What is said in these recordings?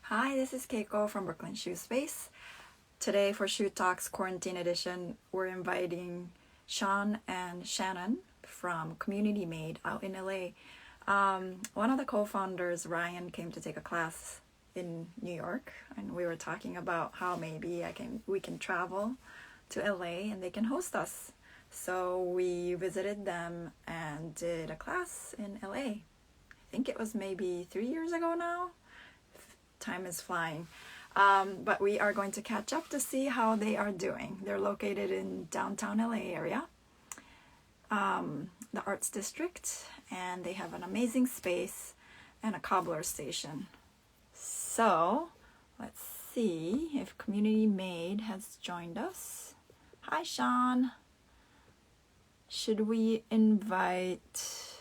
Hi, this is Keiko from Brooklyn Shoe Space. Today for Shoe Talks Quarantine Edition, we're inviting Sean and Shannon from Community Made out in LA. One of the co-founders, Ryan, came to take a class in New York, and we were talking about how maybe we can travel to LA and they can host us. So we visited them and did a class in LA. I think it was maybe 3 years ago now. Time is flying. But we are going to catch up to see how they are doing. They're located in downtown LA area, the Arts District, and they have an amazing space and a cobbler station. So let's see if Community Made has joined us. Hi, Sean. Should we invite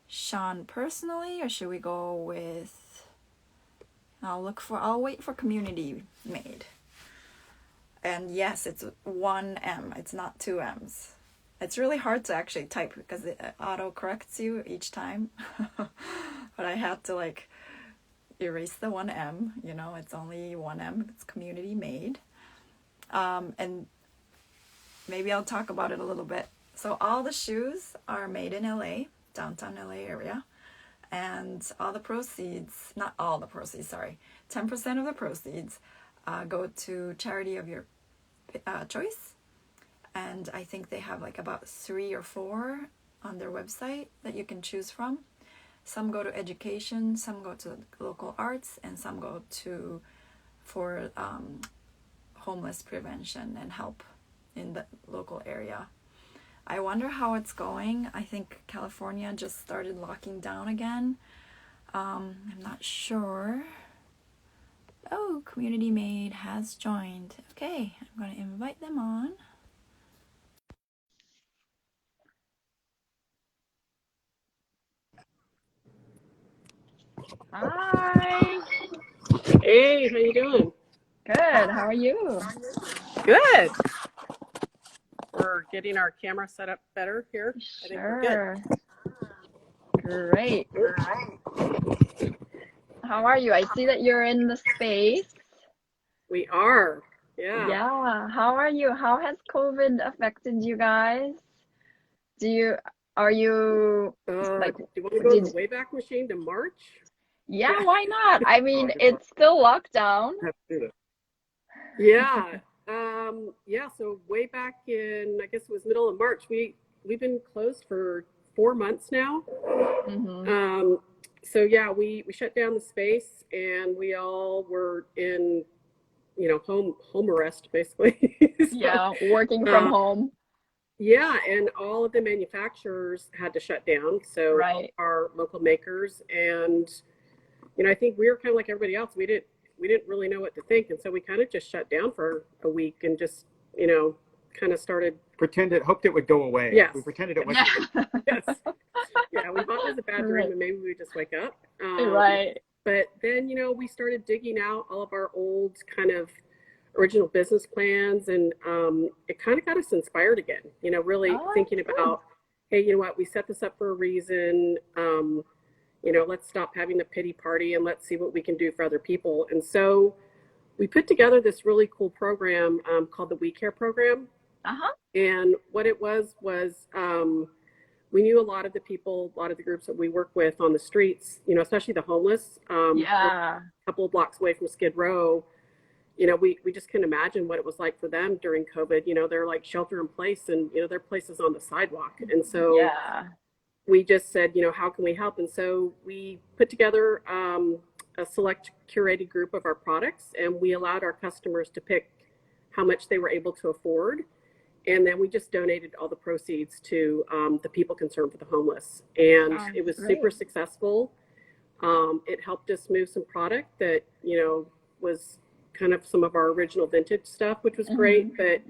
Sean personally, or should we go with... I'll wait for Community Made. And yes, it's 1 M. It's not 2 M's. It's really hard to actually type because it auto corrects you each time. But I had to erase the 1 M. It's only 1 M. It's Community Made. And maybe I'll talk about it a little bit. So all the shoes are made in LA, downtown LA area. And all the proceeds, not all the proceeds, sorry, 10% of the proceeds go to charity of your choice. And I think they have about 3 or 4 on their website that you can choose from. Some go to education, some go to local arts, and some go for homeless prevention and help in the local area. I wonder how it's going. I think California just started locking down again. I'm not sure. Oh, Community Made has joined. Okay, I'm going to invite them on. Hi. Hey, how you doing? Good. How are you? Good. We're getting our camera set up better here. I think we're Sure. good. Great. How are you? I see that you're in the space. We are. Yeah. Yeah. How are you? How has COVID affected you guys? Are you Do you want to go to the Wayback Machine to March? Yeah, why not? I mean, it's still lockdown. Have to do that. Yeah. Yeah, so way back in, I guess it was middle of March, we've been closed for 4 months now. Mm-hmm. So yeah, we shut down the space and we all were in, home arrest basically. So, Yeah, working from home. Yeah, and all of the manufacturers had to shut down. So Right. our local makers, and I think we were kind of like everybody else. We didn't really know what to think, and so we kind of just shut down for a week and just kind of started hoped it would go away. Yes. We pretended it wasn't. Yes. Yeah, we thought it was a bad dream and maybe we would just wake up. Right. But then we started digging out all of our old kind of original business plans, and it kind of got us inspired again. Really thinking about, hey, you know what, we set this up for a reason. Let's stop having the pity party and let's see what we can do for other people. And so we put together this really cool program called the We Care program. Uh-huh. And what it was we knew a lot of the people, a lot of the groups that we work with on the streets, especially the homeless. Yeah. A couple of blocks away from Skid Row. We just couldn't imagine what it was like for them during COVID. They're like shelter in place, and their places on the sidewalk. And so Yeah. we just said, how can we help? And so we put together a select curated group of our products, and we allowed our customers to pick how much they were able to afford. And then we just donated all the proceeds to the people concerned for the homeless. And it was super successful. It helped us move some product that, was kind of some of our original vintage stuff, which was great. But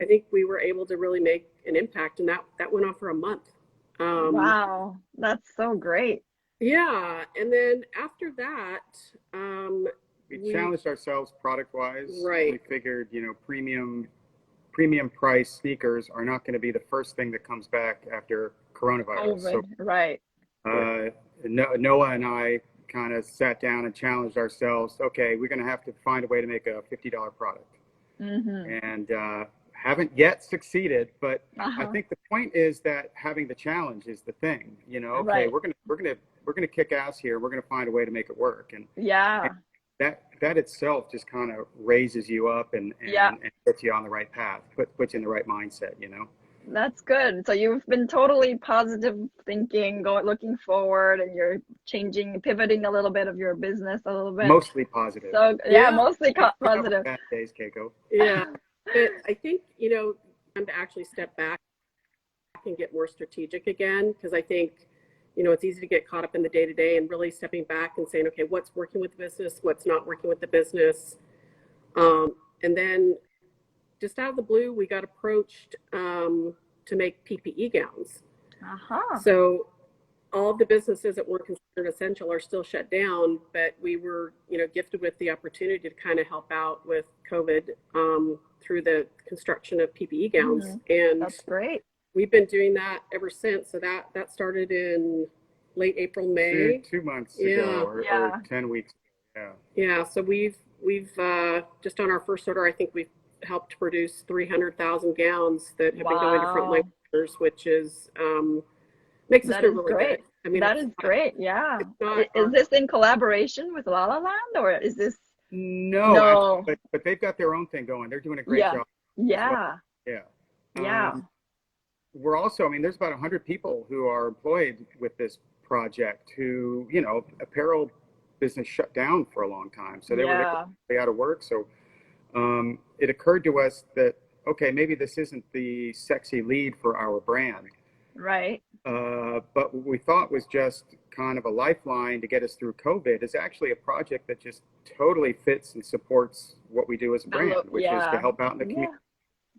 I think we were able to really make an impact, and that went on for a month. Wow, that's so great. Yeah. And then after that, we challenged ourselves product-wise. Right. We figured, premium price sneakers are not going to be the first thing that comes back after coronavirus. COVID, right. Noah and I kind of sat down and challenged ourselves. Okay, we're going to have to find a way to make a $50 product, and haven't yet succeeded. But I think the point is that having the challenge is the thing. You know, okay, Right. we're gonna kick ass here. We're gonna find a way to make it work, and Yeah. that itself just kind of raises you up and puts you on the right path, puts you in the right mindset. You know. That's good. So you've been totally positive thinking, looking forward, and you're changing, pivoting a little bit of your business a little bit. Mostly positive. So yeah, mostly positive. Bad days, Keiko. Yeah. But I think, you know, time to actually step back and get more strategic again, because I think, you know, it's easy to get caught up in the day to day, and really stepping back and saying, okay, what's working with the business, what's not working with the business. And then just out of the blue, we got approached to make PPE gowns. So all of the businesses that weren't considered essential are still shut down, but we were, you know, gifted with the opportunity to kind of help out with COVID through the construction of PPE gowns. And that's great. We've been doing that ever since. So that started in late April, May. 2 months ago, or 10 weeks ago. Yeah. So we've just on our first order, I think we've helped produce 300,000 gowns that have been going to frontline workers, which is makes us feel really great. good. I mean, that is great. Yeah. Not, is this in collaboration with La La Land, or is this? No. Actually, but they've got their own thing going. They're doing a great job. Yeah. Well. Yeah. We're also, I mean, there's about 100 people who are employed with this project who, you know, apparel business shut down for a long time. So they were out of work. So it occurred to us that, okay, maybe this isn't the sexy lead for our brand. Right. But what we thought was just kind of a lifeline to get us through COVID is actually a project that just totally fits and supports what we do as a brand, which is to help out in the community,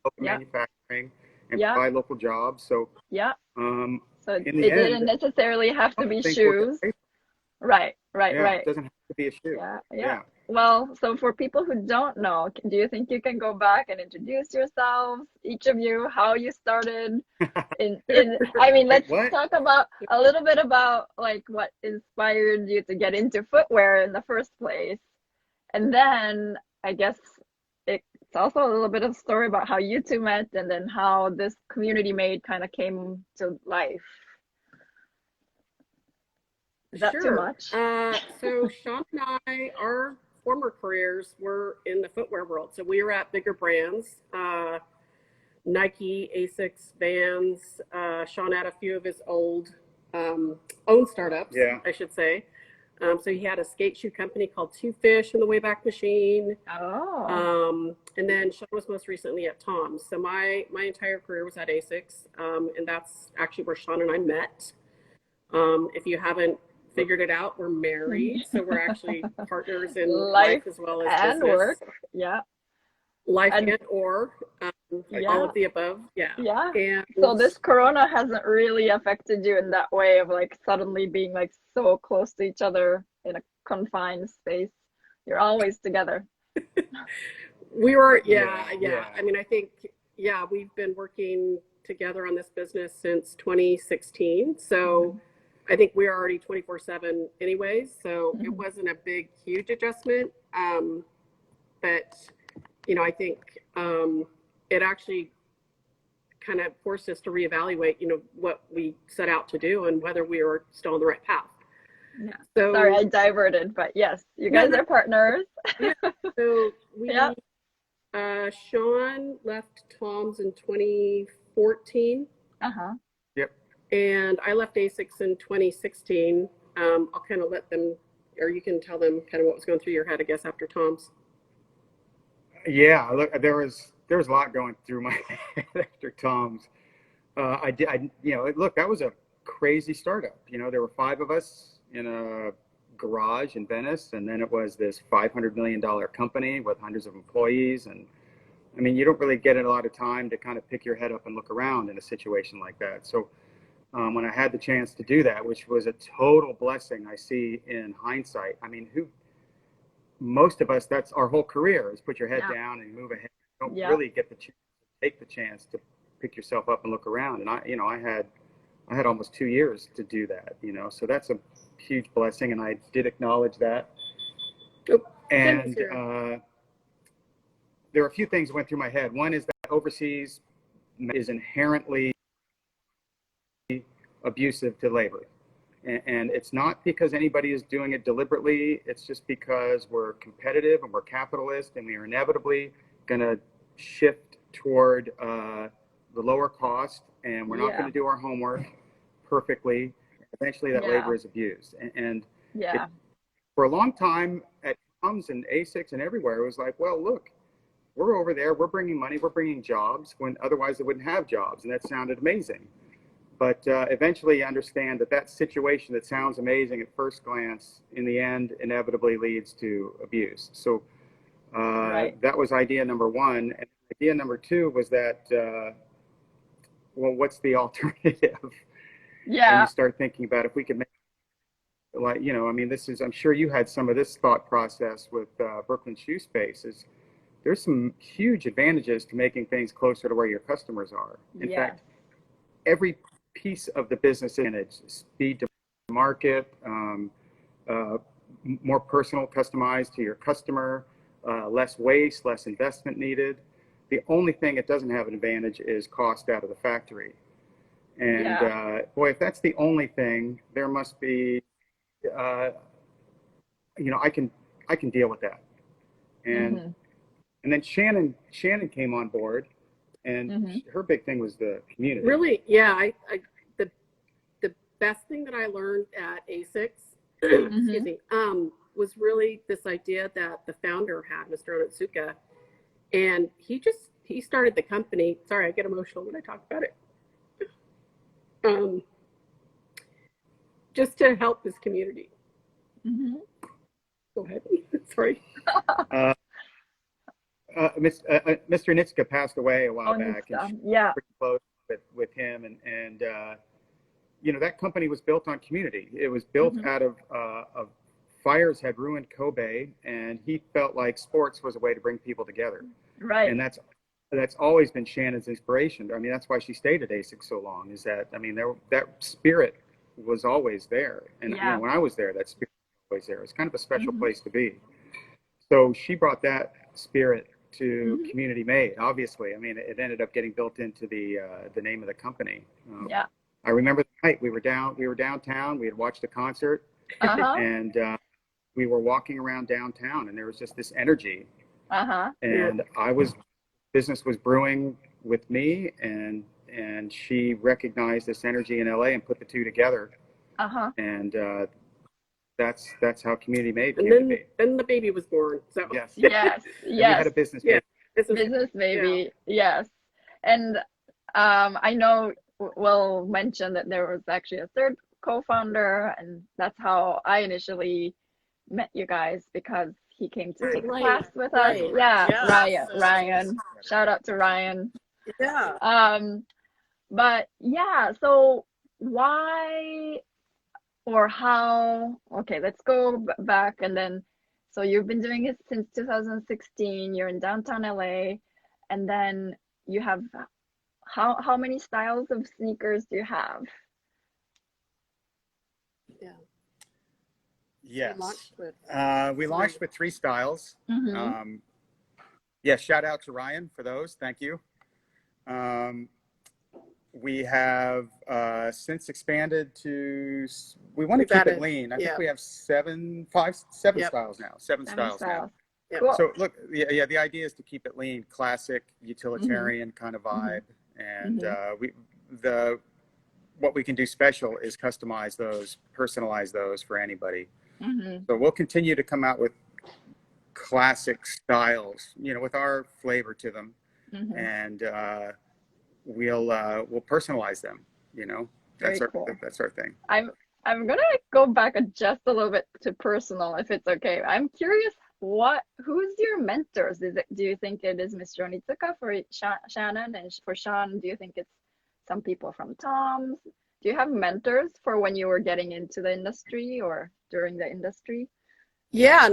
local manufacturing, and provide local jobs. So so it didn't necessarily have to be shoes. Right. It doesn't have to be a shoe. Yeah. Well, so for people who don't know, do you think you can go back and introduce yourselves, each of you, how you started? I mean, let's talk about a little bit about like what inspired you to get into footwear in the first place, and then I guess it's also a little bit of a story about how you two met, and then how this community made kind of came to life. Is that too much? So Sean and I, our former careers were in the footwear world. So we were at bigger brands, Nike, Asics, Vans. Sean had a few of his old own startups, I should say. So he had a skate shoe company called Two Fish in the Wayback Machine. And then Sean was most recently at Tom's. So my entire career was at Asics, and that's actually where Sean and I met. If you haven't figured it out, we're married, so we're actually partners in life as well as and business. Work. Life and all of the above. And so this corona hasn't really affected you in that way of like suddenly being like so close to each other in a confined space. You're always together. We were I mean, I think we've been working together on this business since 2016, so I think we're already 24/7 anyways, so it wasn't a big, huge adjustment. But, you know, I think it actually kind of forced us to reevaluate, you know, what we set out to do and whether we were still on the right path. So, sorry, I diverted, but yes, you guys are partners. So we, Sean left Tom's in 2014. And I left Asics in 2016. I'll kind of let them, or you can tell them kind of what was going through your head, I guess, after Tom's. Yeah, look, there was a lot going through my head after Tom's. Look, that was a crazy startup. You know, there were 5 of us in a garage in Venice, and then it was this $500 million company with hundreds of employees. And I mean, you don't really get a lot of time to kind of pick your head up and look around in a situation like that. So when I had the chance to do that, which was a total blessing, I see in hindsight. I mean, most of us, that's our whole career, is put your head down and move ahead. You don't really get the chance to take the chance to pick yourself up and look around. And I had almost 2 years to do that, you know, so that's a huge blessing, and I did acknowledge that. Oh, And there are a few things that went through my head. One is that overseas is inherently abusive to labor. And it's not because anybody is doing it deliberately. It's just because we're competitive and we're capitalist, and we are inevitably going to shift toward the lower cost, and we're not going to do our homework perfectly. Eventually that labor is abused. And for a long time at Tom's and ASICs and everywhere, it was like, well, look, we're over there, we're bringing money, we're bringing jobs, when otherwise they wouldn't have jobs. And that sounded amazing. But eventually you understand that that situation that sounds amazing at first glance, in the end, inevitably leads to abuse. So that was idea number one. And idea number two was that, well, what's the alternative? And you start thinking about if we could make, like, you know, I mean, this is, I'm sure you had some of this thought process with Brooklyn Shoe Spaces. There's some huge advantages to making things closer to where your customers are. In fact, every piece of the business advantage, speed to market, more personal, customized to your customer, less waste, less investment needed. The only thing it doesn't have an advantage is cost out of the factory. And boy, if that's the only thing, there must be, you know, I can deal with that. And and then Shannon came on board, and her big thing was the community. Really, yeah. The best thing that I learned at ASICS, excuse me, was really this idea that the founder had, Mr. Onitsuka, and he started the company. Sorry, I get emotional when I talk about it. Just to help his community. Go ahead. Sorry. Mr. Nitska passed away a while back, and pretty close with him, and you know, that company was built on community. It was built out of fires had ruined Kobe, and he felt like sports was a way to bring people together. Right. And that's always been Shannon's inspiration. I mean, that's why she stayed at ASIC so long. Is that, I mean, that spirit was always there, and you know, when I was there, that spirit was always there. It's kind of a special place to be. So she brought that spirit to Community Made. Obviously, I mean, it ended up getting built into the name of the company. I remember the night we were downtown. We had watched a concert, and we were walking around downtown, and there was just this energy. And business was brewing with me, and she recognized this energy in LA and put the two together. And that's how Community Made came to be. Then the baby was born. So yes. We had a business baby. Business baby. Yes. And I know we'll mention that there was actually a third co-founder, and that's how I initially met you guys, because he came to take a class with us. Ryan. Shout out to Ryan. But so why or how? Okay, let's go back, and then so you've been doing it since 2016. You're in downtown LA, and then you have how many styles of sneakers do you have? Yes. We launched with 3 styles. Shout out to Ryan for those. Thank you. We have since expanded to, we want to keep it lean. I think we have 7 styles now. 7 styles now. Cool. So look, the idea is to keep it lean, classic, utilitarian kind of vibe. And what we can do special is customize those, personalize those for anybody. So we'll continue to come out with classic styles, you know, with our flavor to them, and we'll personalize them. You know, that's our thing. I'm gonna go back just a little bit to personal, if it's okay. I'm curious, who's your mentors? Do you think it is Mr. Onitsuka for Shannon, and for Sean, do you think it's some people from Tom's? Do you have mentors for when you were getting into the industry or during the industry? I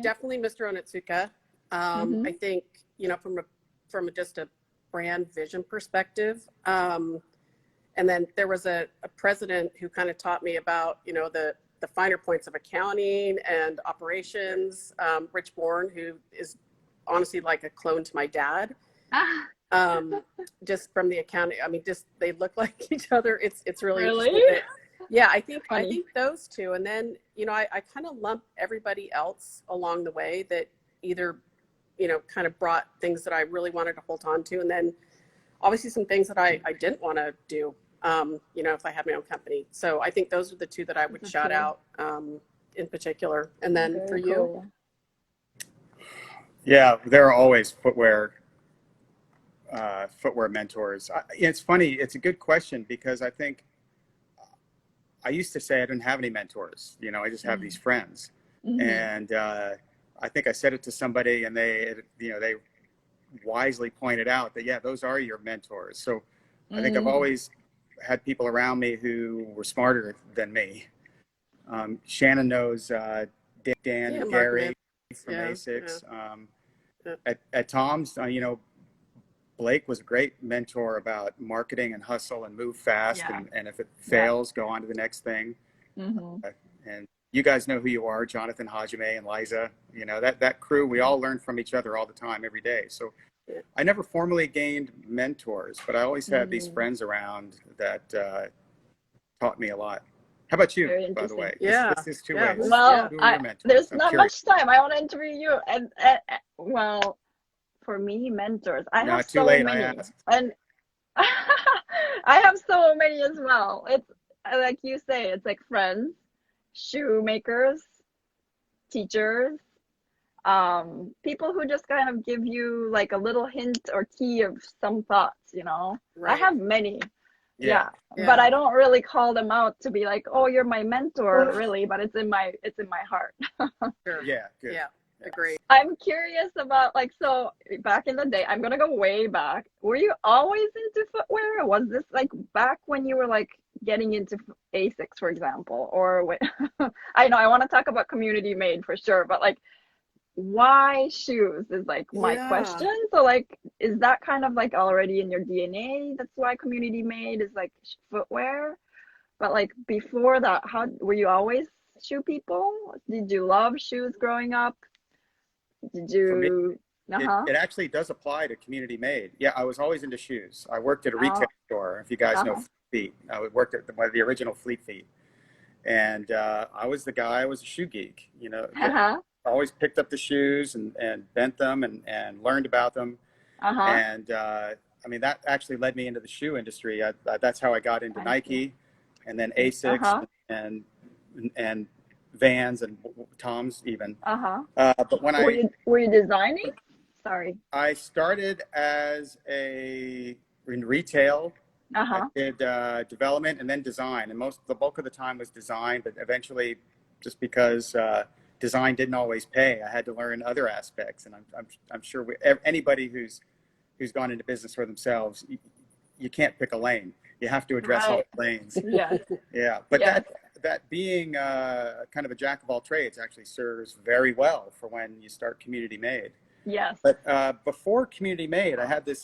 definitely Mr. Onitsuka. I think, you know, from just a brand vision perspective. And then there was a president who kind of taught me about, you know, the the finer points of accounting and operations. Rich Bourne, who is honestly like a clone to my dad. Just from the accounting, I mean, just they look like each other. It's really interesting. Yeah, I think those two, and then I kind of lump everybody else along the way that either kind of brought things that I really wanted to hold on to, and then obviously some things that I didn't want to do. If I had my own company. So I think those are the two that I would shout out in particular. And then for you? Yeah, there are always footwear mentors. It's funny. It's a good question because I think I used to say I didn't have any mentors. I just have these friends. And I think I said it to somebody, and they wisely pointed out that, yeah, those are your mentors. So I think I've always had people around me who were smarter than me. Shannon knows Dan and Gary from ASICS. At Tom's, Blake was a great mentor about marketing and hustle and move fast. And if it fails, go on to the next thing. And you guys know who you are, Jonathan, Hajime, and Liza. That crew, we all learn from each other all the time, every day. So I never formally gained mentors, but I always had these friends around that taught me a lot. How about you, by the way? Yeah. This is two ways. Well, there's I'm not curious. much time. I want to interview you. And well, for me, mentors, I have so many. And I have so many as well. It's like you say, it's like friends, shoemakers, teachers, people who just kind of give you like a little hint or key of some thoughts, I have many. Yeah. But I don't really call them out to be like, oh, you're my mentor, really, but it's in my heart. Sure. Yeah, good. Yeah, agree. I'm curious about so back in the day, I'm gonna go way back. Were you always into footwear? Or was this like back when you were like getting into ASICS, for example? Or I know I want to talk about community made for sure, but like, why shoes is like my question. So like, is that kind of like already in your DNA? That's why community made is like footwear. But like before that, how were you always shoe people? Did you love shoes growing up? Did you? It actually does apply to community made. Yeah, I was always into shoes. I worked at a retail store. If you guys know Fleet, I worked at the original Fleet Feet, and I was the guy. I was a shoe geek. Always picked up the shoes and bent them and learned about them. And I mean, that actually led me into the shoe industry. That's how I got into Nike, and then ASICS and Vans and Toms even. But when were you designing? Sorry. I started in retail. I did development and then design, and the bulk of the time was design. But eventually, just because design didn't always pay, I had to learn other aspects. And I'm sure anybody who's gone into business for themselves, you can't pick a lane. You have to address all the lanes. Yeah. But that being kind of a jack of all trades actually serves very well for when you start community made. Yes. But before community made, I had this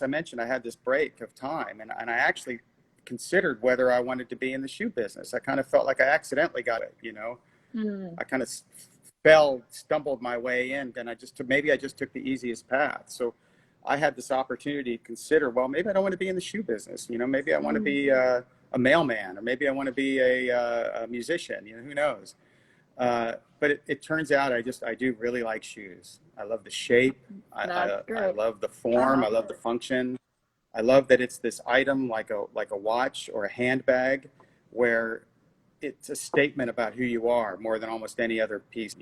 break of time, and I actually considered whether I wanted to be in the shoe business. I kind of felt like I accidentally got it, I kind of stumbled my way in, and maybe I just took the easiest path. So I had this opportunity to consider, well, maybe I don't want to be in the shoe business. Maybe I want to be a mailman, or maybe I want to be a musician. Who knows? But it turns out I do really like shoes. I love the shape. I love the form. I love the function. I love that it's this item like a watch or a handbag, where it's a statement about who you are more than almost any other piece.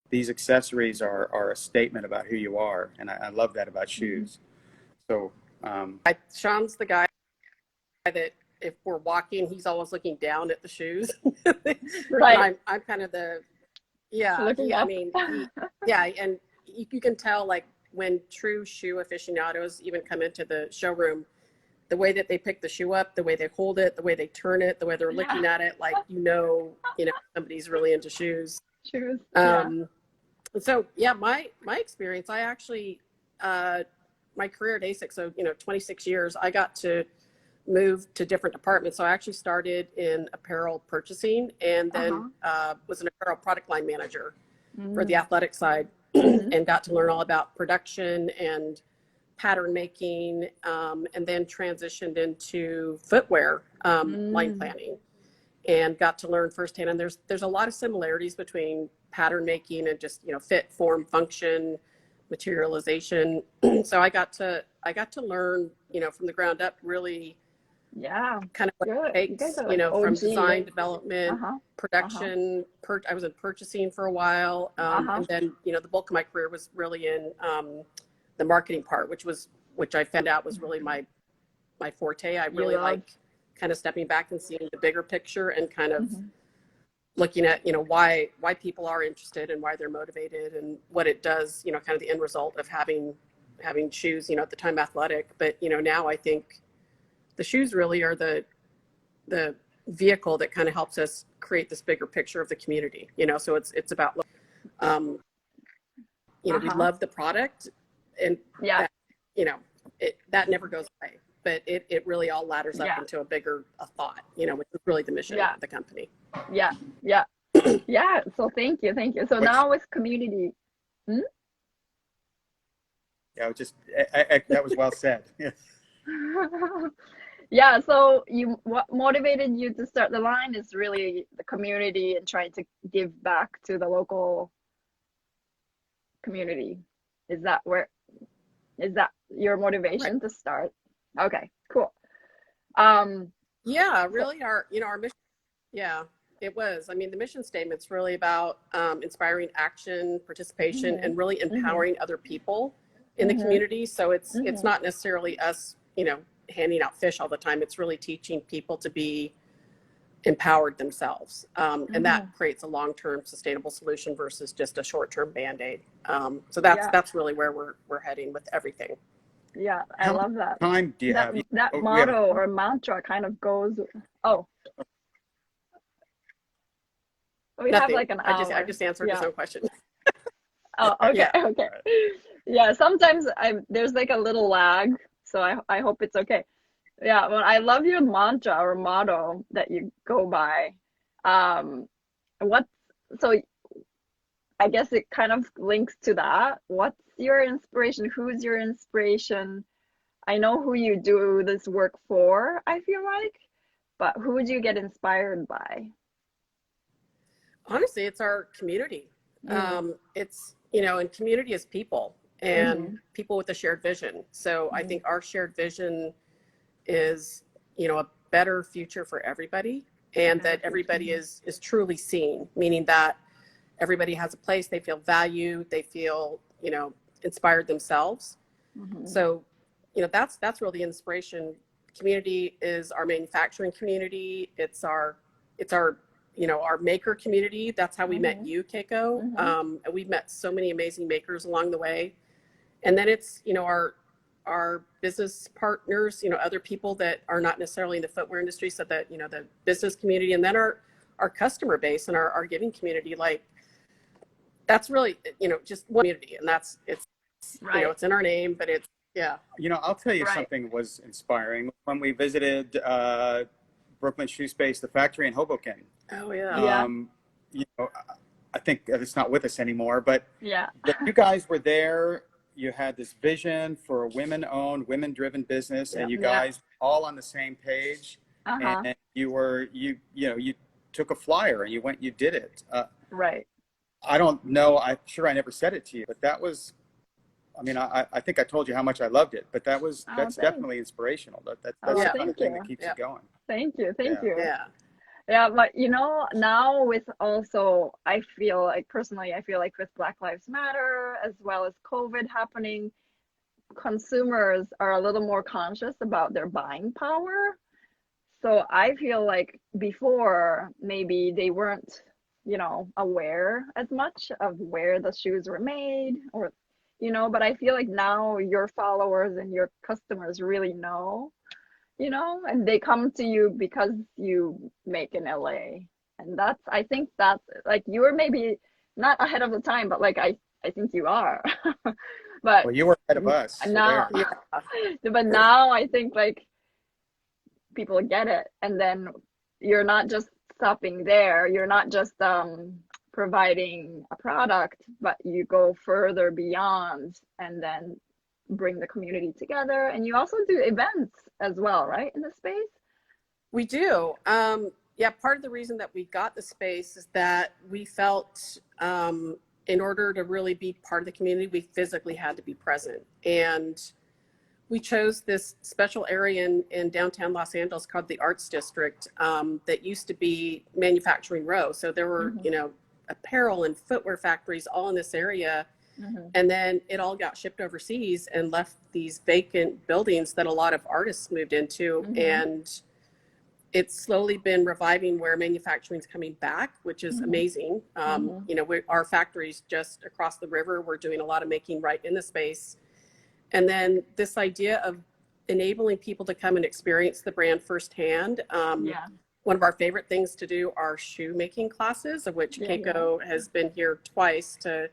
These accessories are a statement about who you are, and I love that about shoes. So Sean's the guy that if we're walking, he's always looking down at the shoes. Right. I'm kind of the looking up. And you can tell like when true shoe aficionados even come into the showroom, the way that they pick the shoe up, the way they hold it, the way they turn it, the way they're looking at it, like somebody's really into shoes. So my experience, I actually my career at ASICS, so 26 years, I got to moved to different departments. So I actually started in apparel purchasing and then was an apparel product line manager for the athletic side and got to learn all about production and pattern making, and then transitioned into footwear line planning and got to learn firsthand. And there's a lot of similarities between pattern making and just, you know, fit, form, function, materialization. So I got to learn, you know, from the ground up, really kind of what it takes, you know, from design, development, production. I was in purchasing for a while. And then, you know, the bulk of my career was really in the marketing part, which I found out was really my forte. I really like kind of stepping back and seeing the bigger picture and kind of looking at, you know, why people are interested and why they're motivated and what it does, you know, kind of the end result of having shoes, you know, at the time athletic. But, you know, now I think the shoes really are the vehicle that kind of helps us create this bigger picture of the community, you know. So it's about, you know, we love the product and that, you know, that never goes away, but it really all ladders up into a bigger thought, you know, which is really the mission of the company. Yeah. So thank you. So now with community. Yeah, just that was well said. Yeah, so what motivated you to start the line is really the community and trying to give back to the local community. Is that your motivation to start? Okay, cool. Yeah, really our mission. Yeah, it was. I mean, the mission statement's really about inspiring action, participation, and really empowering other people in the community. So it's not necessarily us, you know, handing out fish all the time. It's really teaching people to be empowered themselves. And that creates a long-term sustainable solution versus just a short-term Band-Aid. So that's really where we're heading with everything. Yeah, I love that. How much time do you have? That motto or mantra kind of goes, we Nothing. have like an hour. I just answered his own question. Oh, okay, okay. Yeah, sometimes there's like a little lag, so I hope it's okay. Yeah, well, I love your mantra or motto that you go by. So I guess it kind of links to that. What's your inspiration? Who's your inspiration? I know who you do this work for, I feel like, but who would you get inspired by? Honestly, it's our community. It's, you know, and community is people and people with a shared vision. So I think our shared vision is, you know, a better future for everybody, and that everybody is truly seen, meaning that everybody has a place, they feel valued, they feel, you know, inspired themselves. So, you know, that's really the inspiration. Community is our manufacturing community. It's our, you know, our maker community. That's how we met you, Keiko. And we've met so many amazing makers along the way. And then it's, you know, our business partners, you know, other people that are not necessarily in the footwear industry, so that, you know, the business community, and then our customer base and our giving community. Like, that's really, you know, just one community, and it's you know, it's in our name, but it's, You know, I'll tell you something was inspiring when we visited Brooklyn Shoe Space, the factory in Hoboken. Oh yeah. You know, I think it's not with us anymore, but you guys were there. You had this vision for a women-owned, women-driven business, and you guys all on the same page. And you took a flyer and you went, you did it. I don't know. I'm sure I never said it to you, but that was, I mean, I think I told you how much I loved it, but that's definitely inspirational. That's the kind of thing that keeps you going. Thank you. Yeah, but you know, now with also, I feel like personally, with Black Lives Matter, as well as COVID happening, consumers are a little more conscious about their buying power. So I feel like before, maybe they weren't, you know, aware as much of where the shoes were made, or, you know, but I feel like now your followers and your customers really know, you know, and they come to you because you make in LA. And I think that's like, you were maybe not ahead of the time, but like, I think you are. But well, you were ahead of us. Now, but now I think like people get it. And then you're not just stopping there. You're not just providing a product, but you go further beyond and then bring the community together. And you also do events as well, right, in the space? We do. Yeah, part of the reason that we got the space is that we felt in order to really be part of the community, we physically had to be present. And we chose this special area in downtown Los Angeles called the Arts District that used to be Manufacturing Row. So there were, you know, apparel and footwear factories all in this area. And then it all got shipped overseas and left these vacant buildings that a lot of artists moved into. And it's slowly been reviving where manufacturing is coming back, which is amazing. You know, our factories just across the river, we're doing a lot of making right in the space. And then this idea of enabling people to come and experience the brand firsthand. One of our favorite things to do are shoe making classes, of which Keiko has been here twice to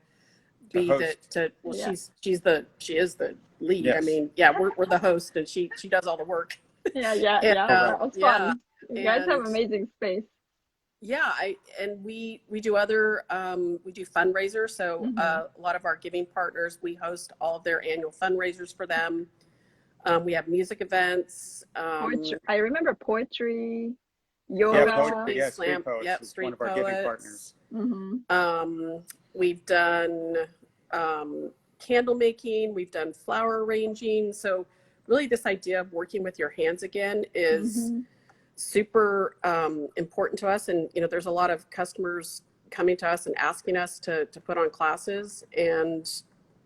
be she is the lead. Yes. I mean, we're the host and she does all the work. That was fun. You guys have amazing space. And we do other we do fundraisers. So a lot of our giving partners, we host all of their annual fundraisers for them. We have music events. Poetry. I remember poetry, yoga, slam, street one of our giving partners. We've done candle making, we've done flower arranging. So really this idea of working with your hands again is super important to us. And, you know, there's a lot of customers coming to us and asking us to put on classes, and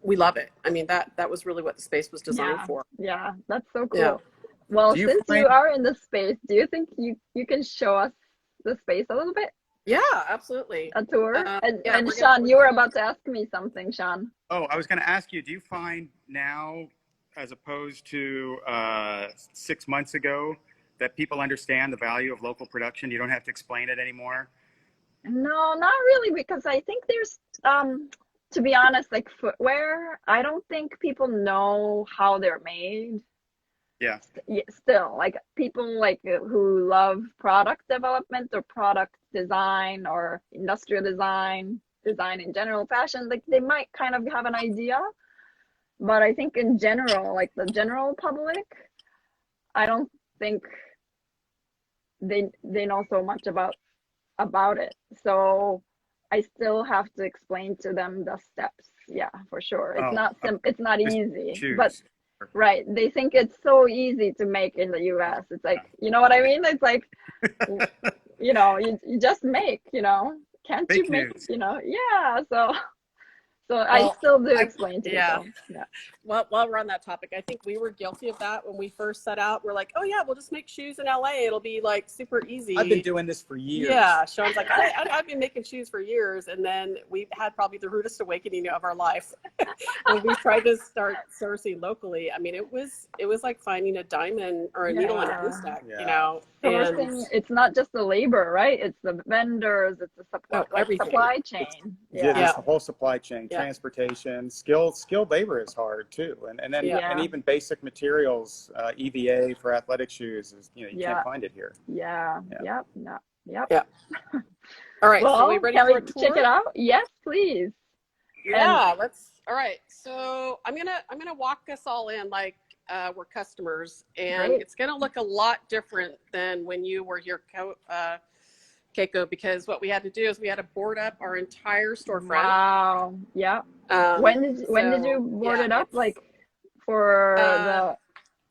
we love it. I mean, that was really what the space was designed for. Yeah, that's so cool. Well, since you are in the space, do you think you can show us the space a little bit? Yeah, absolutely. A tour? And Sean, you were about to ask me something, Sean. Oh, I was going to ask you, do you find now, as opposed to 6 months ago, that people understand the value of local production? You don't have to explain it anymore? No, not really, because I think there's, to be honest, like footwear, I don't think people know how they're made. Still, like people like who love product development or product design or industrial design in general, fashion, like they might kind of have an idea, but I think in general, like the general public, I don't think they know so much about it. So I still have to explain to them the steps. Yeah, for sure. It's not easy, but right. They think it's so easy to make in the US. It's like, you know what I mean? It's like, you know, you just make, you know, can't you make, you know? Yeah. So I still do explain to people. Yeah. Well, while we're on that topic, I think we were guilty of that when we first set out. We're like, oh yeah, we'll just make shoes in LA. It'll be like super easy. I've been doing this for years. Yeah. Sean's like, I've been making shoes for years. And then we had probably the rudest awakening of our life when we tried to start sourcing locally. I mean, it was like finding a diamond or a needle in a haystack, you know. Sourcing, it's not just the labor, right? It's the vendors, it's the supply chain. It's the whole supply chain, transportation, skilled labor is hard too, and then and even basic materials, EVA for athletic shoes is, you know, you can't find it here. Yep. All right, well, so we ready for a tour? Check it out? Yes, please. Let's. All right, so I'm gonna walk us all in like we're customers, and it's gonna look a lot different than when you were here, Keiko, because what we had to do is we had to board up our entire storefront. Wow. Yeah. When did you board it up? Like for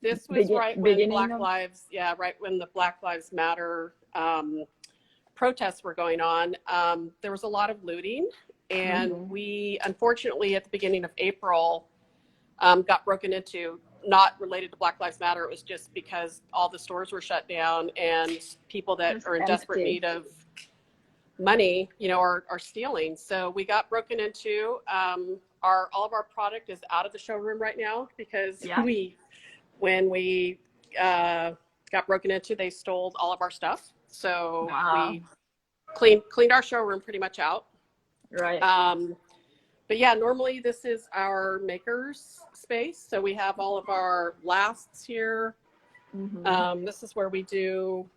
this was right when right when the Black Lives Matter protests were going on. There was a lot of looting, and we unfortunately at the beginning of April got broken into. Not related to Black Lives Matter. It was just because all the stores were shut down and people that are in desperate need of money, you know, are stealing. So we got broken into. All of our product is out of the showroom right now because when we got broken into, they stole all of our stuff. So we cleaned our showroom pretty much out. Right. But yeah, normally this is our makers space. So we have all of our lasts here. This is where we do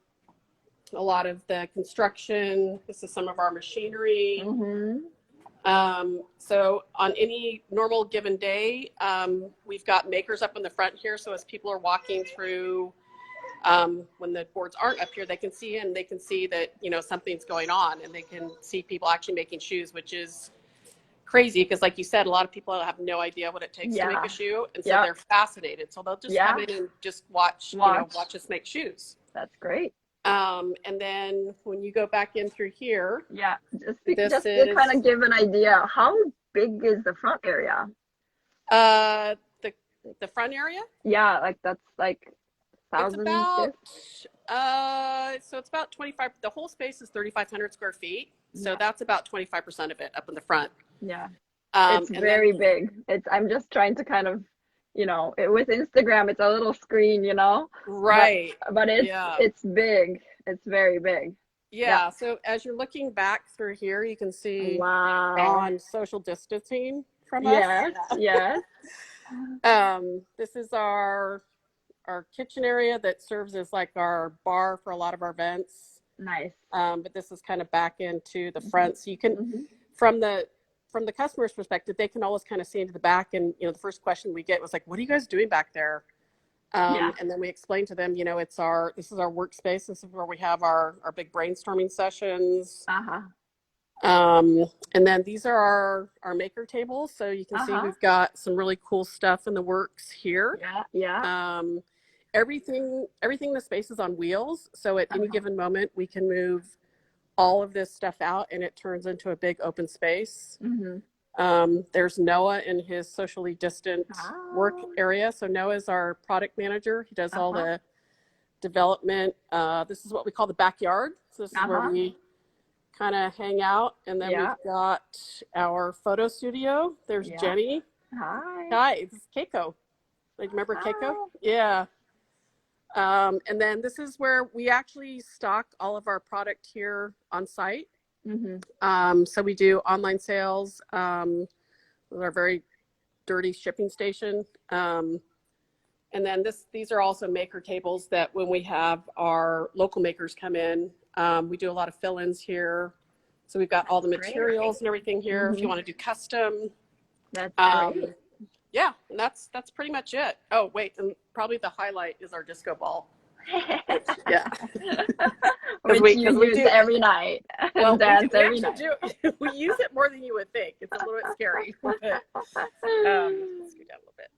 a lot of the construction. This is some of our machinery. So on any normal given day, we've got makers up in the front here. So as people are walking through, when the boards aren't up here, they can see and they can see that, you know, something's going on, and they can see people actually making shoes, which is crazy because, like you said, a lot of people have no idea what it takes to make a shoe, and so they're fascinated. So they'll just come in and just watch us make shoes. That's great. And then when you go back in through here, just to kind of give an idea, how big is the front area? The front area? Yeah, like that's like It's about, so it's about 25, the whole space is 3,500 square feet. So that's about 25% of it up in the front. Yeah. It's very big. I'm just trying to kind of, you know, with Instagram, it's a little screen, you know? Right. But it's big. It's very big. Yeah. So as you're looking back through here, you can see on social distancing from us. Yes. This is our kitchen area that serves as like our bar for a lot of our events. Nice. But this is kind of back into the front. So you can, from the customer's perspective, they can always kind of see into the back. And, you know, the first question we get was like, what are you guys doing back there? And then we explain to them, you know, this is our workspace. This is where we have our big brainstorming sessions. And then these are our maker tables. So you can see we've got some really cool stuff in the works here. Everything in the space is on wheels. So at any given moment, we can move all of this stuff out and it turns into a big open space. There's Noah in his socially distant work area. So Noah's our product manager. He does all the development. This is what we call the backyard. So this is where we kind of hang out. And then we've got our photo studio. There's Jenny. Hi, this is Keiko. Like, remember Keiko? Yeah. And then this is where we actually stock all of our product here on site. So we do online sales with our very dirty shipping station. And then these are also maker tables that when we have our local makers come in, we do a lot of fill-ins here. So we've got all the materials and everything here. If you want to do custom. That's great. Yeah, and that's pretty much it. Oh, wait, and probably the highlight is our disco ball. Which we use every night. Well, dance every night. We use it more than you would think. It's a little bit scary. But, let's scoot down a little bit.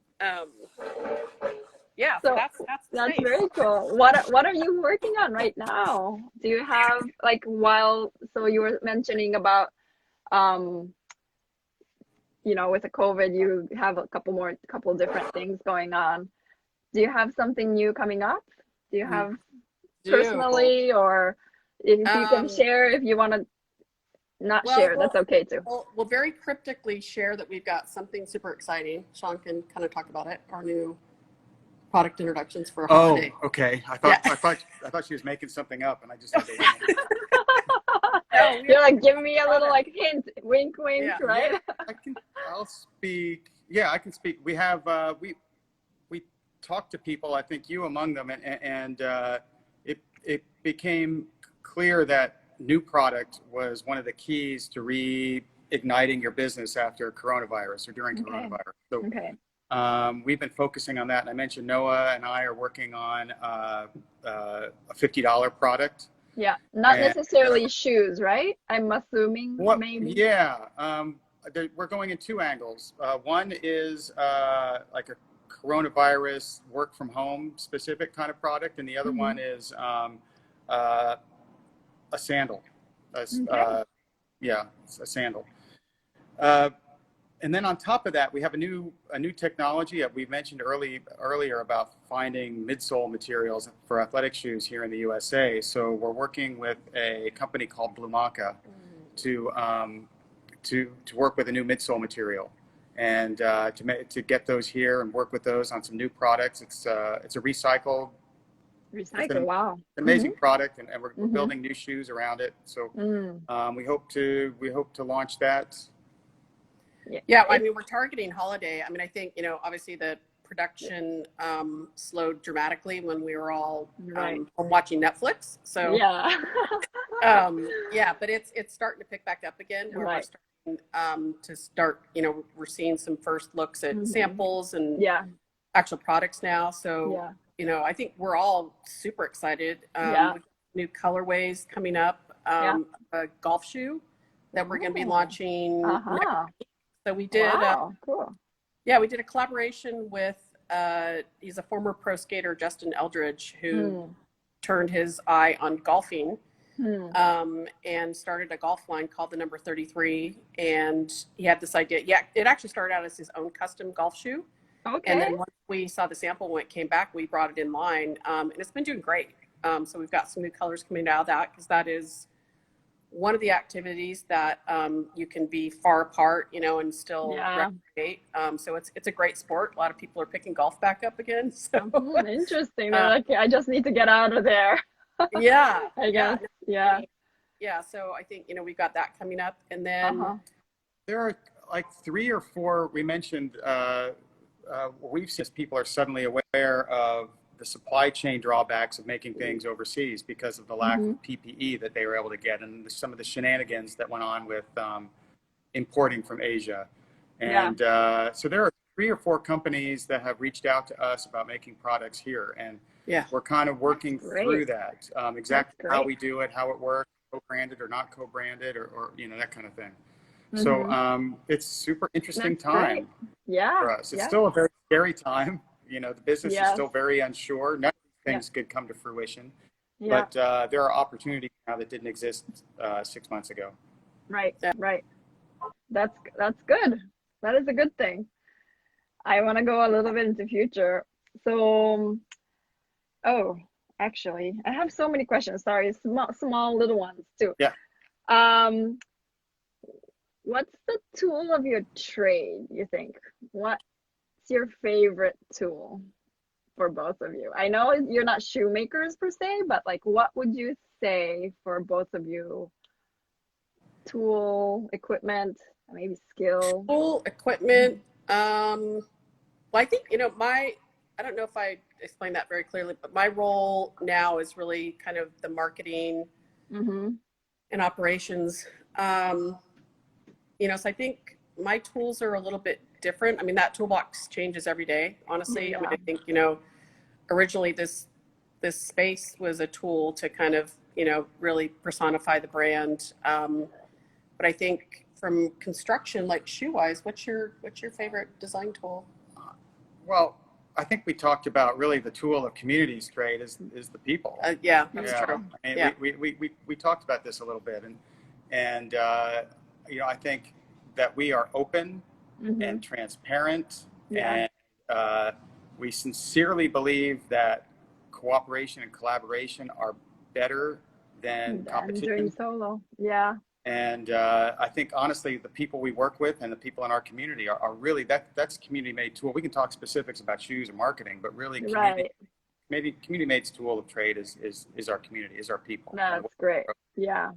Yeah, so that's very cool. What are you working on right now? Do you have so you were mentioning about you know, with the COVID, you have a couple different things going on. Do you have something new coming up? Do you have personally, or if you can share, if you want to not share, that's okay too. We'll very cryptically share that we've got something super exciting. Sean can kind of talk about it. Our new product introductions for a holiday. Oh, okay. I thought she was making something up, and I just had to You're like, give me a little like hint, wink, wink, right? Yeah, I'll speak. Yeah, I can speak. We have we talked to people. I think you among them, and it became clear that new product was one of the keys to reigniting your business after coronavirus or during coronavirus. So we've been focusing on that, and I mentioned Noah and I are working on a $50 product. Yeah, not necessarily shoes, right? I'm assuming maybe. Yeah, we're going in two angles. One is like a coronavirus work from home specific kind of product, and the other one is a sandal. A sandal. And then on top of that, we have a new technology that we mentioned earlier about finding midsole materials for athletic shoes here in the USA. So we're working with a company called Blumaka to work with a new midsole material and to get those here and work with those on some new products. It's a recycle. Wow. It's an amazing product, and we're building new shoes around it. So we hope to launch that. Yeah, I mean, we're targeting holiday. I mean, I think, you know, obviously the production slowed dramatically when we were all Right. home watching Netflix. So Yeah. yeah, but it's starting to pick back up again where we're Right. starting to start, we're seeing some first looks at samples and Yeah. actual products now. So, Yeah. I think we're all super excited. Yeah. We've got new colorways coming up, Yeah. a golf shoe that we're going to be Oh. launching next Uh-huh. week. So we did, Wow. Cool. yeah, we did a collaboration with, he's a former pro skater, Justin Eldridge, who turned his eye on golfing. And started a golf line called the Number 33. And he had this idea. Yeah, it actually started out as his own custom golf shoe. Okay. And then once we saw the sample when it came back, we brought it in line. And it's been doing great. So we've got some new colors coming out of that because that is one of the activities that you can be far apart, and still recreate. So it's a great sport. A lot of people are picking golf back up again. So interesting. They're like, I just need to get out of there. Yeah. I guess. Yeah. Yeah. So I think, we've got that coming up. And then there are like 3 or 4, we mentioned, we've seen people are suddenly aware of the supply chain drawbacks of making things overseas because of the lack of PPE that they were able to get and some of the shenanigans that went on with importing from Asia. And so there are 3 or 4 companies that have reached out to us about making products here. And we're kind of working through that, exactly how we do it, how it works, co-branded or not co-branded or that kind of thing. So it's super interesting time for us. It's still a very scary time. The business is still very unsure. None of these things could come to fruition. But there are opportunities now that didn't exist 6 months ago. Right. That's good. That is a good thing. I want to go a little bit into future. So, actually, I have so many questions. Sorry, small little ones too. Yeah. What's the tool of your trade, you think? What's your favorite tool for both of you? I know you're not shoemakers per se, but like, what would you say for both of you? Tool, equipment, maybe skill. Tool, equipment. Well, I think, I don't know if I explained that very clearly, but my role now is really kind of the marketing and operations. So I think my tools are a little bit different. I mean, that toolbox changes every day, honestly. I mean, I think, originally this space was a tool to kind of, really personify the brand. But I think from construction, like shoe-wise, what's your favorite design tool? Well, I think we talked about really the tool of communities trade is the people. Yeah, that's true. I mean, we talked about this a little bit, and I think that we are open and transparent, and we sincerely believe that cooperation and collaboration are better than competition. Doing solo. Yeah. And I think, honestly, the people we work with and the people in our community are really, that's community-made tool. We can talk specifics about shoes and marketing, but really community-made tool of trade is our community, is our people. That's great. Yeah.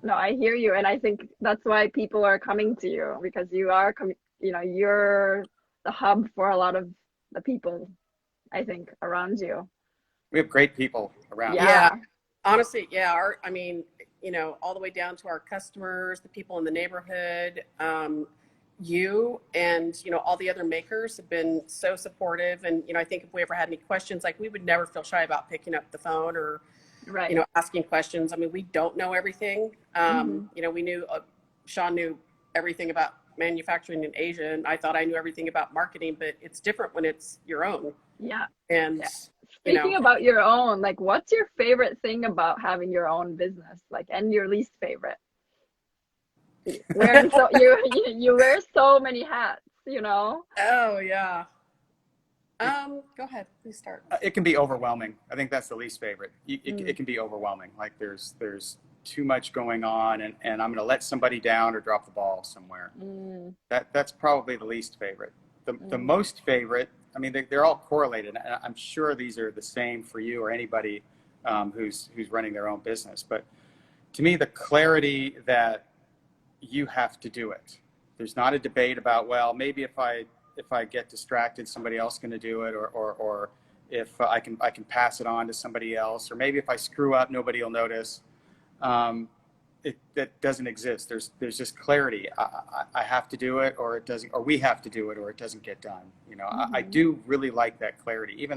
No, I hear you. And I think that's why people are coming to you, because you are, you're the hub for a lot of the people, I think, around you. We have great people around. Yeah. Honestly, all the way down to our customers, the people in the neighborhood, you and, all the other makers have been so supportive. And, I think if we ever had any questions, like we would never feel shy about picking up the phone or, asking questions. I mean, we don't know everything. We knew, Sean knew everything about manufacturing in Asia, and I thought I knew everything about marketing, but it's different when it's your own. Yeah. And speaking about your own, like, what's your favorite thing about having your own business, like, and your least favorite? You wear so many hats, Oh yeah. Go ahead, please start. It can be overwhelming. I think that's the least favorite. It can be overwhelming. Like there's too much going on, and I'm going to let somebody down or drop the ball somewhere. That's probably the least favorite. The most favorite, I mean, they're all correlated. I'm sure these are the same for you or anybody who's running their own business. But to me, the clarity that you have to do it. There's not a debate about, well, maybe if I get distracted, somebody else is going to do it, or if I can pass it on to somebody else, or maybe if I screw up, nobody will notice. That doesn't exist. There's just clarity. I have to do it, or it doesn't, or we have to do it, or it doesn't get done. You know, I do really like that clarity,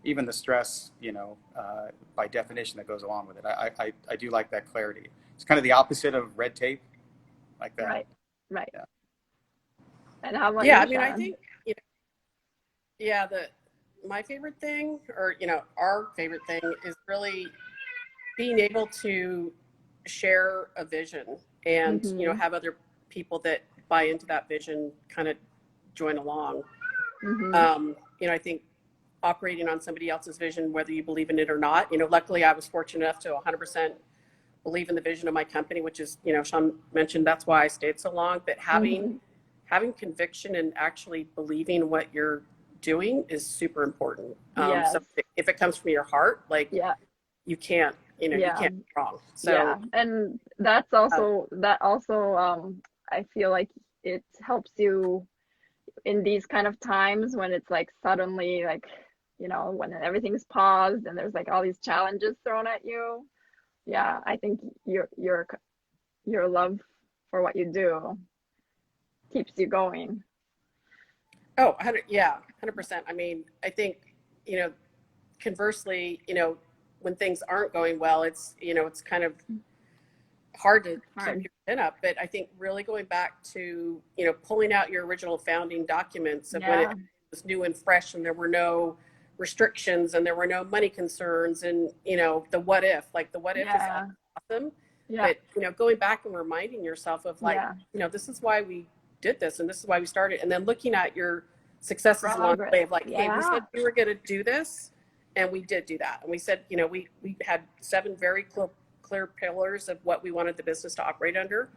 even the stress, you know, by definition that goes along with it. I do like that clarity. It's kind of the opposite of red tape, like that. Right. Right. Yeah. And how about Yeah, you, I mean, I Shannon? think, you know, yeah, my favorite thing, or, you know, our favorite thing is really being able to share a vision and, you know, have other people that buy into that vision kind of join along. You know, I think operating on somebody else's vision, whether you believe in it or not, you know, luckily I was fortunate enough to 100% believe in the vision of my company, which is, you know, Sean mentioned, that's why I stayed so long, but having conviction and actually believing what you're doing is super important. Yes. So if it comes from your heart, like Yeah. you can't, you know, you can't be wrong. So yeah, and that's also I feel like it helps you in these kind of times when it's like suddenly like, you know, when everything's paused and there's like all these challenges thrown at you. Yeah, I think your love for what you do keeps you going. Oh, 100%. I mean, I think, you know, conversely, you know, when things aren't going well, it's, you know, it's kind of hard to keep your chin up. But I think really going back to, you know, pulling out your original founding documents of when it was new and fresh and there were no restrictions and there were no money concerns and, you know, the what if is awesome. But, you know, going back and reminding yourself of like, you know, this is why we did this and this is why we started. And then looking at your successes along the way of like, hey, we said we were going to do this and we did do that. And we said, you know, we had 7 very clear pillars of what we wanted the business to operate under.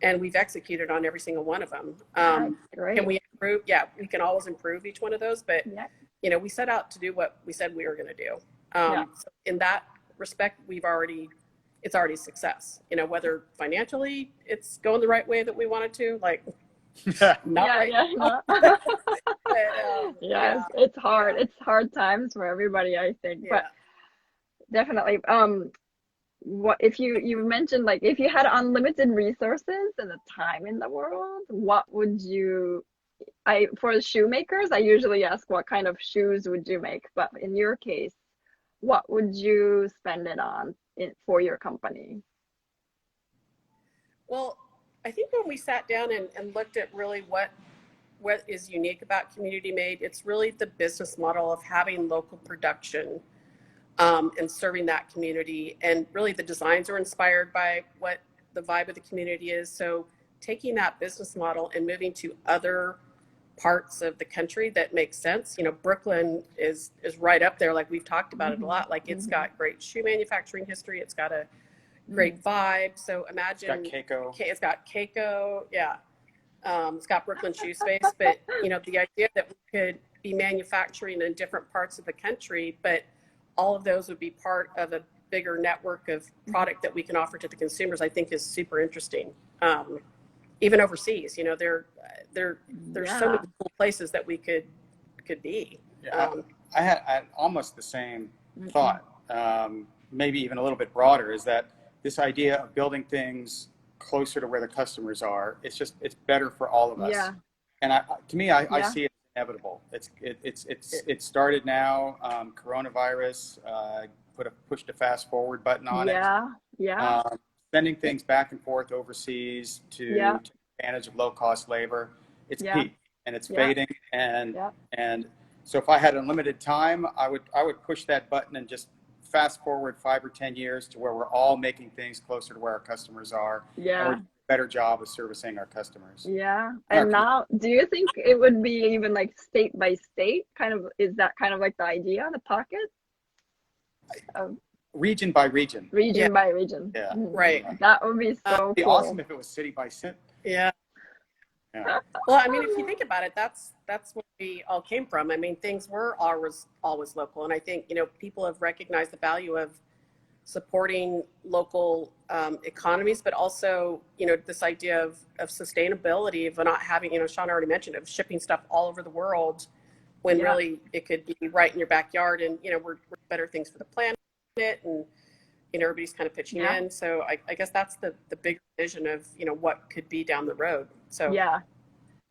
And we've executed on every single one of them. Can we improve? Yeah, we can always improve each one of those. But, you know, we set out to do what we said we were going to do. So in that respect, it's already success. You know, whether financially it's going the right way that we wanted to, like, not right now. But, it's hard. It's hard times for everybody, I think. But definitely, what if you mentioned like if you had unlimited resources and the time in the world, what would you? For the shoemakers, I usually ask what kind of shoes would you make, but in your case, what would you spend it on for your company? Well, I think when we sat down and looked at really what is unique about Community Made, it's really the business model of having local production and serving that community. And really the designs are inspired by what the vibe of the community is. So taking that business model and moving to other parts of the country that makes sense. You know, Brooklyn is right up there. Like we've talked about it a lot. Like it's got great shoe manufacturing history. It's got a great vibe. So imagine it's got Keiko. Yeah. It's got Brooklyn shoe space, but you know, the idea that we could be manufacturing in different parts of the country, but all of those would be part of a bigger network of product that we can offer to the consumers, I think is super interesting. Even overseas, you know, there's so many cool places that we could be. I had almost the same thought, maybe even a little bit broader, is that this idea of building things closer to where the customers are, it's better for all of us. And to me, I see it as inevitable. It started now. Coronavirus pushed a fast forward button on it. Sending things back and forth overseas to advantage of low cost labor, it's peaked and it's fading. And so if I had unlimited time, I would push that button and just fast forward 5 or 10 years to where we're all making things closer to where our customers are. And we're doing a better job of servicing our customers. And now, do you think it would be even like state by state kind of, is that kind of like the idea, the pocket? Region by region. By region. Right. That would be so it'd be cool. awesome if it was city by city. Well, I mean, if you think about it, that's where we all came from. I mean, things were always local. And I think, you know, people have recognized the value of supporting local economies, but also, this idea of sustainability, of not having, Sean already mentioned, of shipping stuff all over the world when really it could be right in your backyard. And, we're better things for the planet, and, everybody's kind of pitching in. So I guess that's the big vision of, what could be down the road. So Yeah,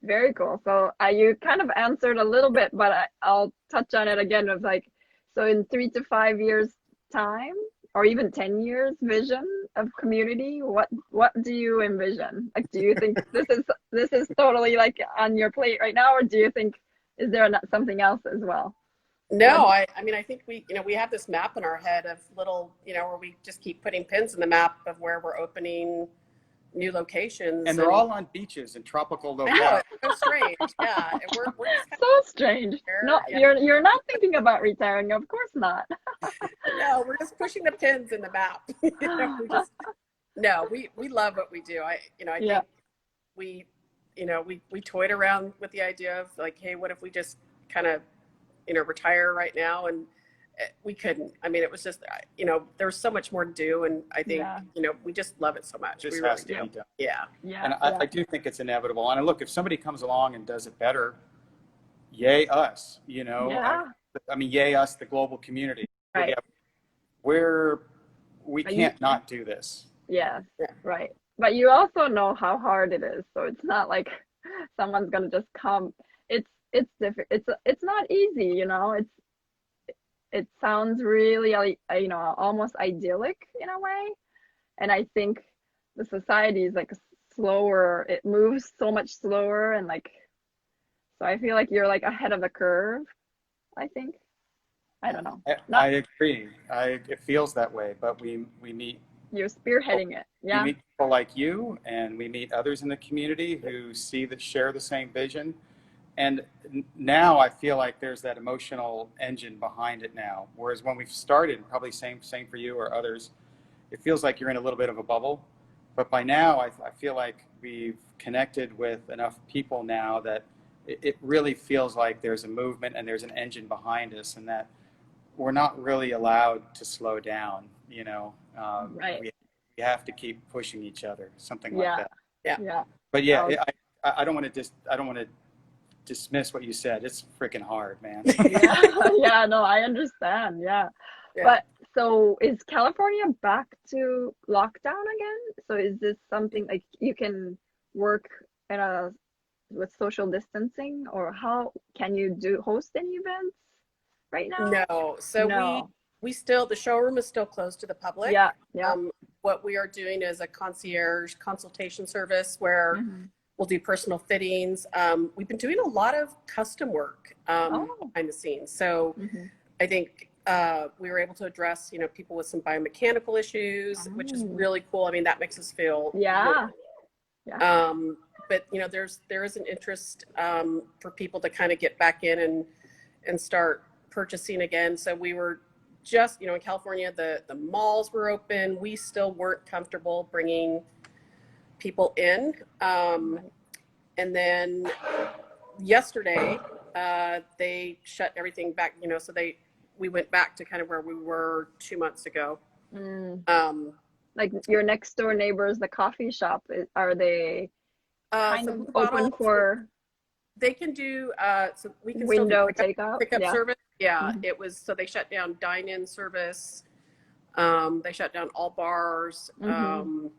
very cool. So you kind of answered a little bit, but I'll touch on it again of like, so in 3 to 5 years time, or even 10 years vision of community, what do you envision? Like, do you think this is totally like on your plate right now, or do you think, is there something else as well? No, I mean, I think we have this map in our head of little, where we just keep putting pins in the map of where we're opening new locations. And they're all on beaches and tropical locales. It's so strange. Yeah. And we're just so strange. No, you're not thinking about retiring, of course not. No, we're just pushing the pins in the map. We love what we do. I think we toyed around with the idea of like, hey, what if we just kind of, retire right now? And we couldn't. I mean, it was just, there was so much more to do. And I think, we just love it so much. Just we has really to be done. Yeah. And I do think it's inevitable. And look, if somebody comes along and does it better, yay us, I mean, yay us, the global community. Right. We can't not do this. Yeah, right. But you also know how hard it is. So it's not like someone's going to just come. It's different. It's not easy, it sounds really, almost idyllic in a way. And I think the society is like slower. It moves so much slower. And like, so I feel like you're like ahead of the curve, I think. I don't know. I agree. It feels that way, but we meet. You're spearheading it. Yeah. We meet people like you, and we meet others in the community who share the same vision. And now I feel like there's that emotional engine behind it now. Whereas when we started, probably same for you or others, it feels like you're in a little bit of a bubble. But by now, I feel like we've connected with enough people now that it really feels like there's a movement and there's an engine behind us, and that we're not really allowed to slow down. Right. We have to keep pushing each other, something like that. Yeah. But I don't want to dismiss what you said. It's freaking hard, man. Yeah, no, I understand. Yeah. But so is California back to lockdown again? So is this something like you can work with social distancing, or how can you host any events right now? No. So we still, the showroom is still closed to the public. Yeah. What we are doing is a concierge consultation service where we'll do personal fittings. We've been doing a lot of custom work behind the scenes. So I think we were able to address, people with some biomechanical issues, which is really cool. I mean, that makes us feel but there is an interest for people to kind of get back in and start purchasing again. So we were just, in California, the malls were open. We still weren't comfortable bringing people in. And then yesterday, they shut everything back, so we went back to kind of where we were 2 months ago. Like your next door neighbors, the coffee shop, are they kind of open for? They can do, so we can window still do pickup service. Yeah, it was, so they shut down dine-in service. They shut down all bars. So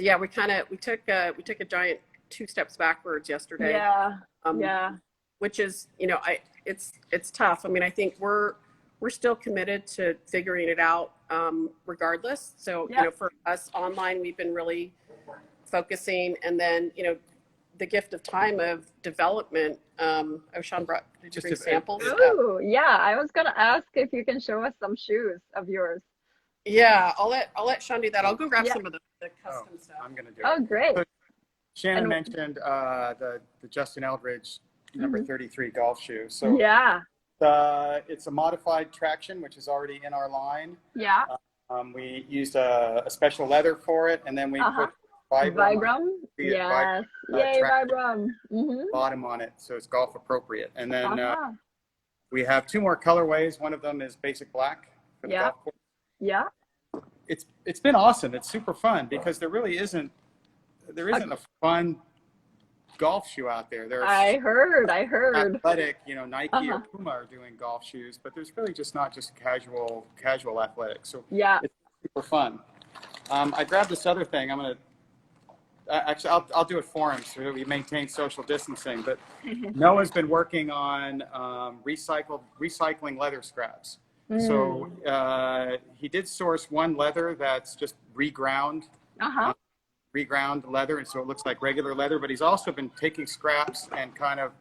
yeah, we took a giant 2 steps backwards yesterday. Which is, it's tough. I mean, I think we're still committed to figuring it out regardless. So, for us online, we've been really focusing, and then, the gift of time of development. Sean did you bring samples? Oh, yeah. I was going to ask if you can show us some shoes of yours. Yeah, I'll let Sean do that. I'll go grab some of the custom stuff. I'm going to do it. Oh, great. So Shannon mentioned the Justin Eldridge number 33 golf shoe. So it's a modified traction, which is already in our line. Yeah. We used a special leather for it, and then we put Vibram. Yes. Yay, Vibram. Bottom on it, so it's golf appropriate. And then we have 2 more colorways. One of them is basic black for the golf course. Yeah. it's been awesome. It's super fun because there isn't a fun golf shoe out there. There's I heard. athletic, Nike Uh-huh. or Puma are doing golf shoes, but there's really just not just casual athletic. So Yeah. it's super fun. I grabbed this other thing. Actually, I'll do it for him so that we maintain social distancing. But Noah's been working on recycling leather scraps. So he did source one leather that's just reground leather, and so it looks like regular leather. But he's also been taking scraps and kind of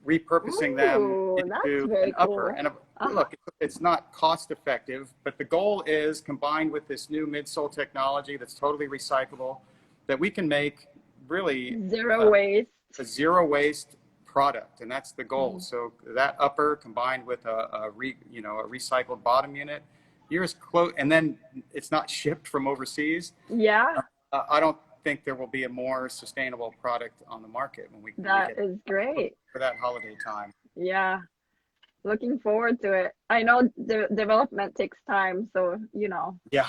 repurposing them into an upper. And look, it's not cost effective, but the goal is, combined with this new midsole technology that's totally recyclable, that we can make really Zero waste. a zero waste product, and that's the goal. So that upper combined with a recycled bottom unit, you're as close, and then it's not shipped from overseas. Yeah. I don't think there will be a more sustainable product on the market when we That is great. for that holiday time. Yeah. Looking forward to it. I know the development takes time, so Yeah.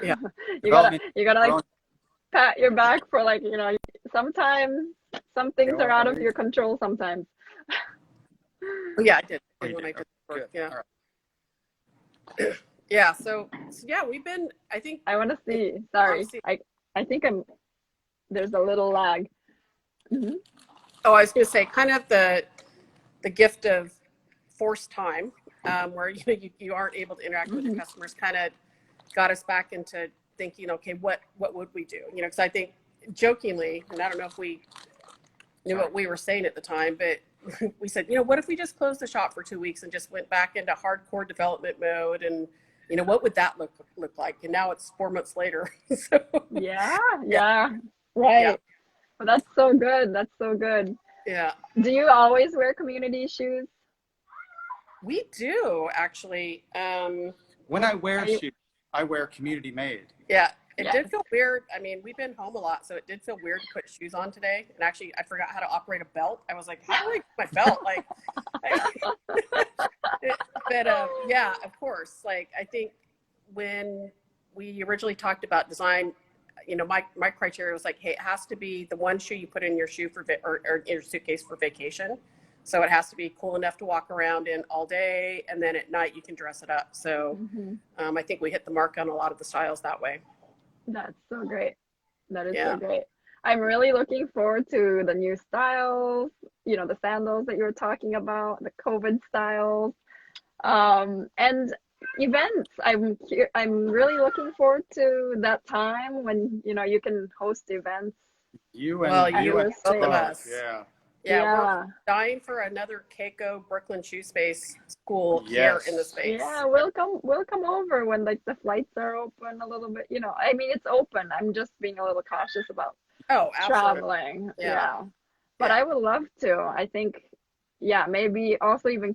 Yeah. you gotta like pat your back for like, sometimes some things are out of your control sometimes. Yeah, I did when I Good. did work. Good. Yeah. All right. Yeah. So yeah, we've been, I think, I want to see. Sorry. see. I think there's a little lag. Mhm. oh, I was going to say, kind of the gift of forced time, where you aren't able to interact with your customers, kind of got us back into thinking, okay, what would we do? Because I think jokingly, and I don't know if we knew what we were saying at the time, but we said, what if we just closed the shop for 2 weeks and just went back into hardcore development mode, and what would that look like? And now it's 4 months later. So, Yeah. Right. Yeah. Well, that's so good. That's so good. yeah, Do you always wear community shoes? we do actually. When I wear shoes, I wear community made. Yeah, it Yes. did feel weird. I mean, we've been home a lot, so it did feel weird to put shoes on today. And actually, I forgot how to operate a belt. I was like, how do I get my belt? Like, but yeah, of course. Like, I think when we originally talked about design, my criteria was like, hey, it has to be the one shoe you put in your shoe or in your suitcase for vacation. So it has to be cool enough to walk around in all day, and then at night you can dress it up. So I think we hit the mark on a lot of the styles that way. That's so great. That is Yeah. so great. I'm really looking forward to the new styles, the sandals that you were talking about, the COVID styles, and events. I'm really looking forward to that time when, you can host events. You and Well, you and both of us. Yeah. Yeah, we're dying for another Keiko Brooklyn Shoe Space school here in the space. Yeah, we'll come over when like the flights are open a little bit. I mean, it's open. I'm just being a little cautious about Oh, absolutely. traveling. Yeah. But Yeah. I would love to. I think, maybe also even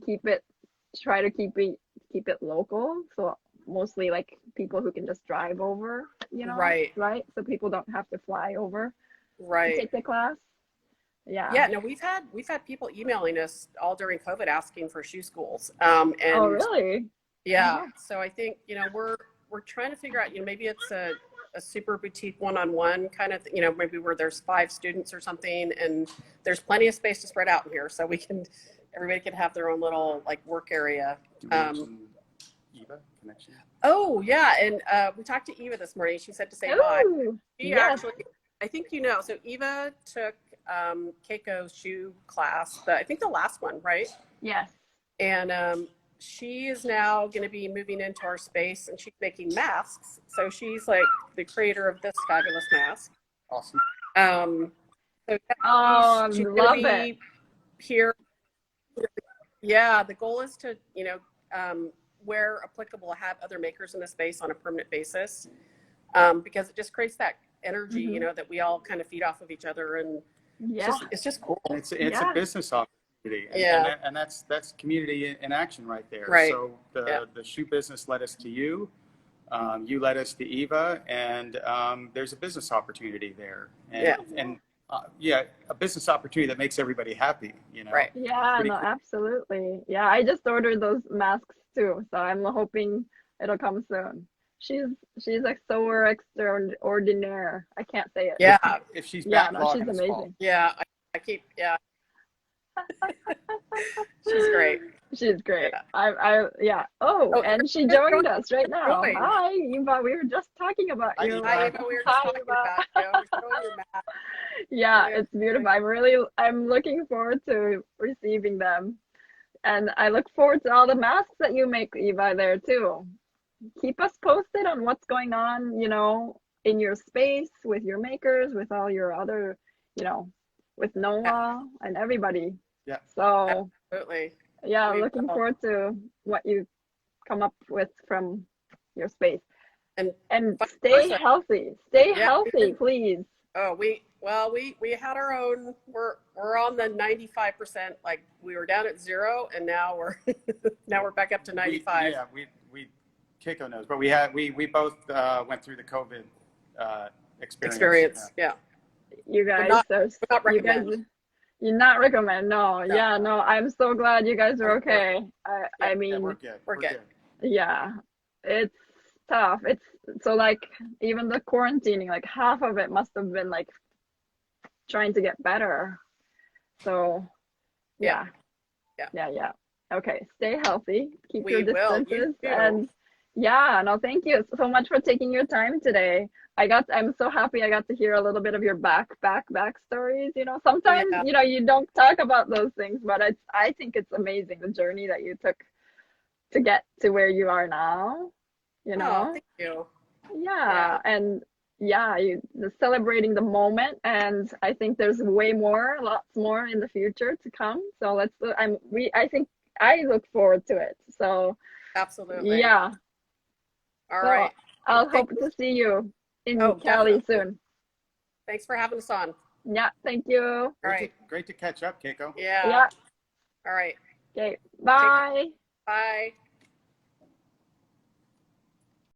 try to keep it local. So mostly like people who can just drive over, Right. So people don't have to fly over to Right. take the class. Yeah. Yeah, no, we've had people emailing us all during COVID asking for shoe schools. And Oh, really? yeah, Uh-huh. so I think, we're trying to figure out, maybe it's a super boutique one-on-one kind of, maybe where there's 5 students or something, and there's plenty of space to spread out in here, so everybody can have their own little like work area. Eva connection. Oh yeah, and we talked to Eva this morning. She said to say hi. Ooh, She yes. actually, I think so Eva took Keiko's shoe class, I think the last one, right? Yes. And she is now going to be moving into our space, and she's making masks. So she's like the creator of this fabulous mask. Awesome. So Oh, she's love going to be here. Yeah, the goal is to, where applicable, have other makers in the space on a permanent basis, because it just creates that energy, that we all kind of feed off of each other, and it's just cool. And it's a business opportunity. And that's community in action right there. Right. So the shoe business led us to you. You led us to Eva, and there's a business opportunity there. And a business opportunity that makes everybody happy, Right. Yeah, Pretty no, cool. absolutely. Yeah, I just ordered those masks too, so I'm hoping it'll come soon. she's like so extraordinaire. I can't say it. Yeah. If she's Yeah, no, she's backlogging, it's fault. amazing. Yeah. I keep, yeah. She's great. She's great. Yeah. Yeah. Oh, Oh, and she Joy, joined us right now. Joy. Hi, Eva. We were just talking about Hi, you. Eva. Hi, Eva. We were just Hi, talking Eva. about you. We're showing your map. Yeah, Yeah. it's beautiful. I'm looking forward to receiving them. And I look forward to all the masks that you make, Eva, there too. Keep us posted on what's going on, in your space with your makers, with all your other, with Noah and everybody. Yeah. So, Absolutely. yeah, We looking will. forward to what you come up with from your space. And vice stay versa. healthy. Stay Yeah, healthy, please. Oh, we had our own. We're on the 95%. Like we were down at 0, and now we're back up to 95. We Keiko knows, but we both went through the COVID experience. Yeah. You guys not are, you guys, recommend. you're not recommend. No, No. yeah, no. I'm so glad you guys are okay. I mean, Yeah, we're good. We're good. yeah, it's tough. It's so like even the quarantining, like half of it must have been like trying to get better. So yeah. Okay, stay healthy, keep your We will. You distances, too. and yeah, no, thank you so much for taking your time today. I'm so happy I got to hear a little bit of your backstories. Sometimes, Yeah. You don't talk about those things, but I think it's amazing the journey that you took to get to where you are now, Oh, thank you. Yeah, and yeah, you celebrating the moment, and I think there's lots more in the future to come. So I think I look forward to it. So Absolutely. yeah. All So right. I'll hope to see you in Cali Definitely. soon. Thanks for having us on. Yeah, thank you. All right. Great to catch up, Keiko. Yeah. Yeah. All right. Okay. Bye. Bye.